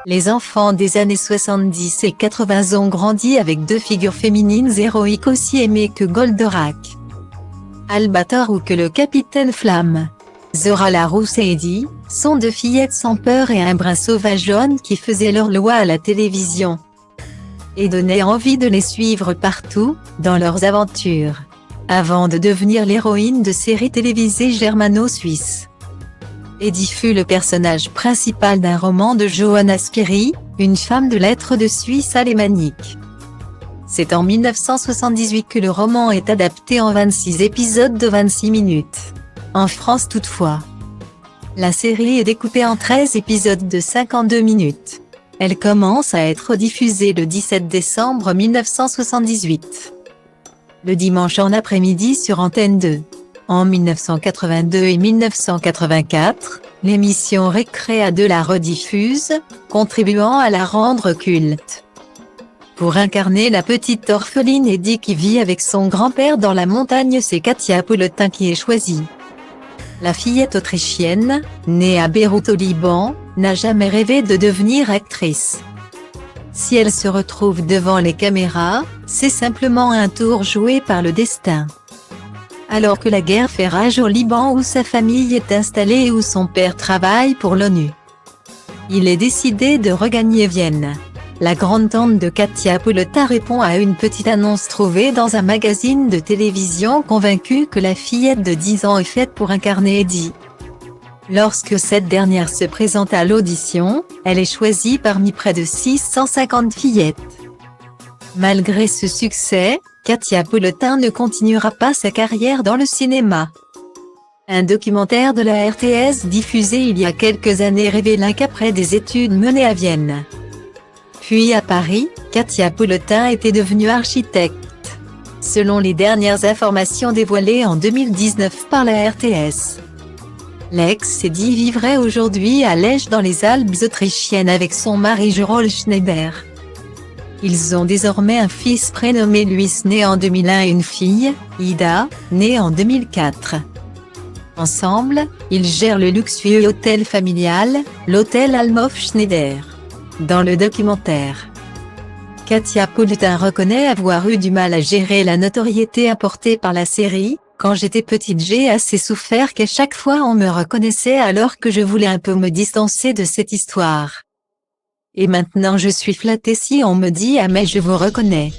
Les enfants des années 70 et 80 ont grandi avec deux figures féminines héroïques aussi aimées que Goldorak, Albator ou que le Capitaine Flamme. Zora Larousse et Eddie sont deux fillettes sans peur et un brin sauvage jaune qui faisaient leur loi à la télévision et donnaient envie de les suivre partout, dans leurs aventures, avant de devenir l'héroïne de séries télévisées germano-suisses. Eddie fut le personnage principal d'un roman de Johanna Spyri, une femme de lettres de Suisse alémanique. C'est en 1978 que le roman est adapté en 26 épisodes de 26 minutes. En France toutefois, la série est découpée en 13 épisodes de 52 minutes. Elle commence à être diffusée le 17 décembre 1978. Le dimanche en après-midi sur Antenne 2. En 1982 et 1984, l'émission Récréa 2 la rediffuse, contribuant à la rendre culte. Pour incarner la petite orpheline Eddie qui vit avec son grand-père dans la montagne, c'est Katia Pouletin qui est choisie. La fillette autrichienne, née à Beyrouth au Liban, n'a jamais rêvé de devenir actrice. Si elle se retrouve devant les caméras, c'est simplement un tour joué par le destin. Alors que la guerre fait rage au Liban où sa famille est installée et où son père travaille pour l'ONU, il est décidé de regagner Vienne. La grande-tante de Katia Pouletin répond à une petite annonce trouvée dans un magazine de télévision, convaincue que la fillette de 10 ans est faite pour incarner Eddie. Lorsque cette dernière se présente à l'audition, elle est choisie parmi près de 650 fillettes. Malgré ce succès, Katia Pouletin ne continuera pas sa carrière dans le cinéma. Un documentaire de la RTS diffusé il y a quelques années révèle qu'après des études menées à Vienne, puis à Paris, Katia Pouletin était devenue architecte. Selon les dernières informations dévoilées en 2019 par la RTS, l'ex-Eddie vivrait aujourd'hui à Lech dans les Alpes autrichiennes avec son mari Jérôme Schneider. Ils ont désormais un fils prénommé Luis né en 2001 et une fille, Ida, née en 2004. Ensemble, ils gèrent le luxueux hôtel familial, l'hôtel Almhof Schneider. Dans le documentaire, Katia Pouletin reconnaît avoir eu du mal à gérer la notoriété apportée par la série. Quand j'étais petite, j'ai assez souffert qu'à chaque fois on me reconnaissait alors que je voulais un peu me distancer de cette histoire. Et maintenant je suis flattée si on me dit « Ah mais je vous reconnais ».